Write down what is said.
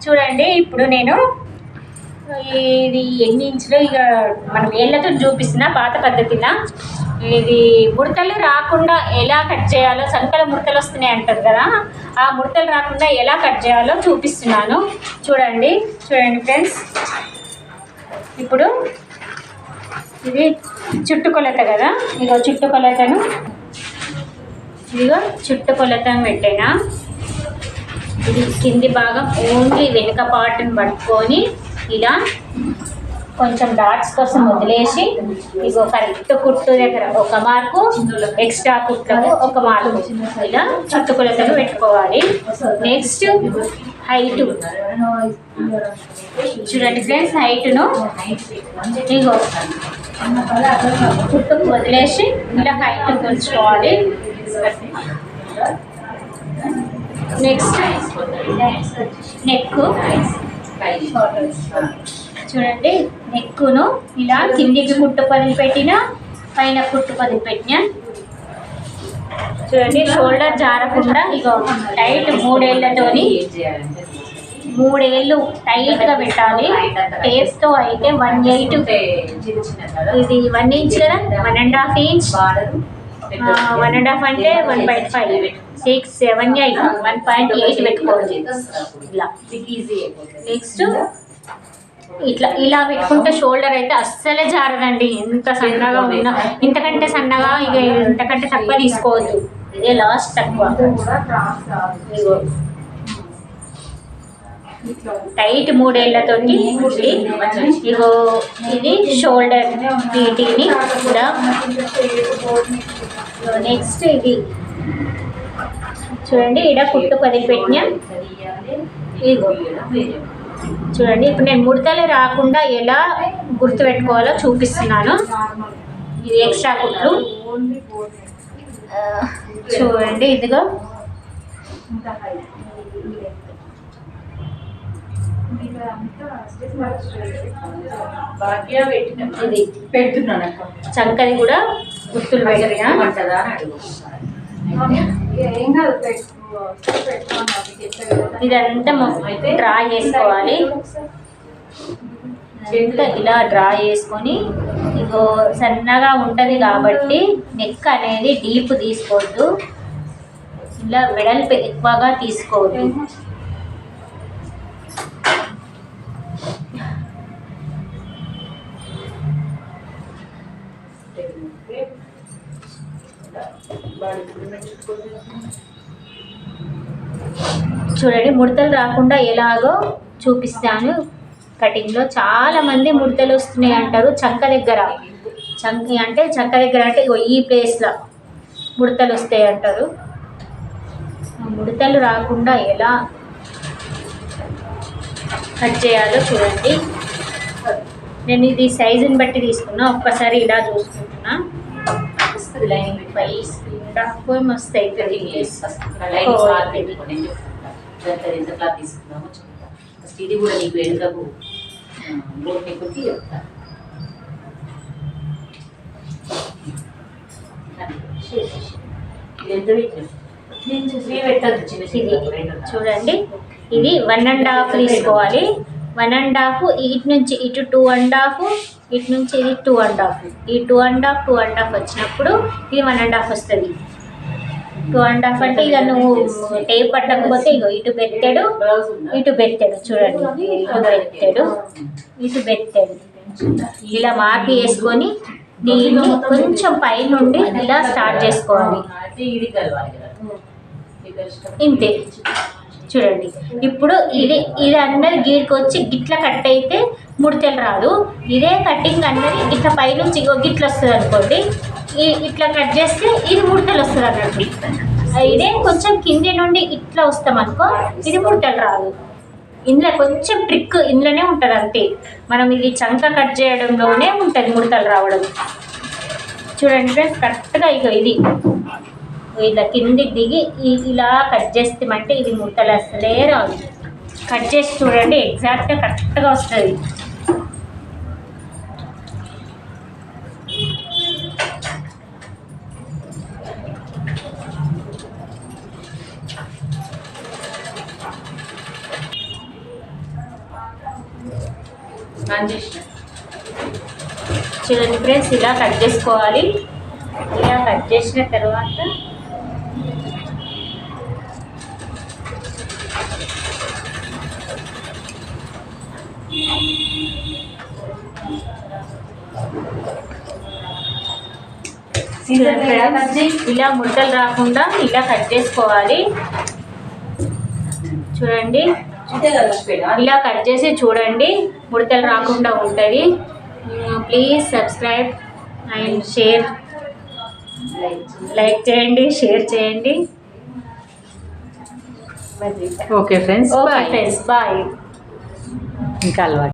చూడండి ఇప్పుడు నేను ఇది ఎన్ని ఇంచులు ఇక మనం వేళ్ళతో చూపిస్తున్నా పాత పద్ధతిన. ఇది ముడతలు రాకుండా ఎలా కట్ చేయాలో, సంకల ముడతలు వస్తున్నాయి అంటారు కదా, ఆ ముడతలు రాకుండా ఎలా కట్ చేయాలో చూపిస్తున్నాను. చూడండి ఫ్రెండ్స్. ఇప్పుడు ఇది చుట్టుకొలత కదా, ఇగో చుట్టుకొలతను పెట్టేనా. ఇది కింది భాగం ఓన్లీ వెనుక పార్ట్ని పట్టుకొని ఇలా కొంచెం డాట్స్ కోసం వదిలేసి, ఇగో కరెక్ట్ కుట్టు దగ్గర ఒక మార్కు, ఎక్స్ట్రా కుట్లకు ఒక మార్కు, ఇలా చుట్టుకొలతను పెట్టుకోవాలి. నెక్స్ట్ హైటు చూడండి ఫ్రెండ్స్. హైట్ను ఇగో కుట్టుకు వదిలేసి ఇలా హైట్ కొలుచుకోవాలి. నెక్స్ట్ నెక్ చూడండి. నెక్కును ఇలా కిందికి కుట్టు పదిలి పెట్టిన, పైన కుట్టు పదిలి పెట్టిన. చూడండి షోల్డర్ జారకుండా ఇగో టైట్ 3 ఏళ్ళతోని 3 ఏళ్ళు టైట్గా పెట్టాలి. టేప్తో అయితే 1/8, ఇది 1 ఇంచ్ కదా, 1.5 ఇంచ్, 1.5 అంటే 1.5, 6, 7, 8, 1.8 పెట్టుకోవాలి ఇలా. నెక్స్ట్ ఇలా పెట్టుకుంటే షోల్డర్ అయితే అస్సలే జారదండి. ఎంత సన్నగా ఉన్నా, ఇంతకంటే సన్నగా ఇక ఇంతకంటే తక్కువ తీసుకోవద్దు, ఇదే లాస్ట్ తక్కువ. టైట్ 3 ఏళ్ళతో కుట్టి ఇగో ఇది షోల్డర్ వీటిని కూడా. నెక్స్ట్ ఇది చూడండి, ఇక్కడ కుట్టు వదిలిపెట్టిన. ఇగో చూడండి, ఇప్పుడు నేను ముడతలు రాకుండా ఎలా గుర్తుపెట్టుకోవాలో చూపిస్తున్నాను. ఇది ఎక్స్ట్రా కుట్లు చూడండి. ఇదిగో ఇది పెడుతున్నాను. చంకది కూడా గుర్తులు పెట్టినా. ఇదంతా డ్రా చేసుకోవాలి. ఇలా డ్రా చేసుకొని ఇగో సన్నగా ఉంటుంది కాబట్టి నెక్ అనేది డీప్ తీసుకోవద్దు, ఇలా వెడల్పు ఎక్కువగా తీసుకోవద్దు. చూడండి ముడతలు రాకుండా ఎలాగో చూపిస్తాను కటింగ్లో. చాలామంది ముడతలు వస్తున్నాయి అంటారు చంక దగ్గర. చంక దగ్గర అంటే ఈ ప్లేస్లో ముడతలు వస్తాయి అంటారు. ముడతలు రాకుండా ఎలా కట్ చేయాలో చూడండి. నేను ఇది సైజుని బట్టి తీసుకున్నా, ఒక్కసారి ఇలా చూసుకుంటున్నా. లైనింగ్ మస్తు అవుతుంది. ఇది కూడా నీకు వెనుకకు కొట్టి చెప్తా. చూడండి ఇది 1.5 తీసుకోవాలి. 1.5 ఇటు నుంచి ఇటు 2.5, ఇటు నుంచి ఇది 2.5. ఈ 2.5 వచ్చినప్పుడు ఇది 1.5 వస్తుంది. 2.5 అంటే ఇక నువ్వు టేప్ పట్టకపోతే ఇగో ఇటు బెత్తెడు, ఇటు బెత్తెడు. చూడండి ఇటు బెత్తెడు ఇలా మార్క్ చేసుకొని దీన్ని కొంచెం పై నుండి ఇలా స్టార్ట్ చేసుకోవాలి. ఇంతే. చూడండి ఇప్పుడు ఇది అన్నది గీడికి వచ్చి గిట్ల కట్ అయితే ముడతలు రాదు. ఇదే కటింగ్ అన్నది ఇట్లా పైనుంచి గిట్ల వస్తుంది అనుకోండి, ఇట్లా కట్ చేస్తే ఇది ముడతలు వస్తుంది అన్నట్టు. ఇదే కొంచెం కింది నుండి ఇట్లా వస్తాం అనుకో, ఇది ముడతలు రాదు. ఇందులో కొంచెం ట్రిక్ ఇందులోనే ఉంటుంది అంతే. మనం ఇది చంక కట్ చేయడంలోనే ఉంటుంది ముడతలు రావడం. చూడండి ఫ్రెండ్స్ కరెక్ట్గా ఇది ఇలా కిందికి దిగి ఇలా కట్ చేస్తామంటే ఇది ముడతలు అసలే రాదు. కట్ చేసి చూడండి ఎగ్జాక్ట్గా కరెక్ట్గా వస్తుంది. ఆన్ చేసిన. చూడండి ఫ్రెండ్స్, ఇలా కట్ చేసుకోవాలి. ఇలా కట్ చేసిన తర్వాత చూడండి ఫ్రెండ్స్, ఇలా ముద్దలు రాకుండా ఇలా కట్ చేసుకోవాలి. చూడండి, ఇలా కట్ చేసి చూడండి, ముడతలు రాకుండా ఉంటుంది. Please subscribe and share, like చేయండి, షేర్ చేయండి. Okay friends, okay friends, bye. ఇంకా అలవాటు.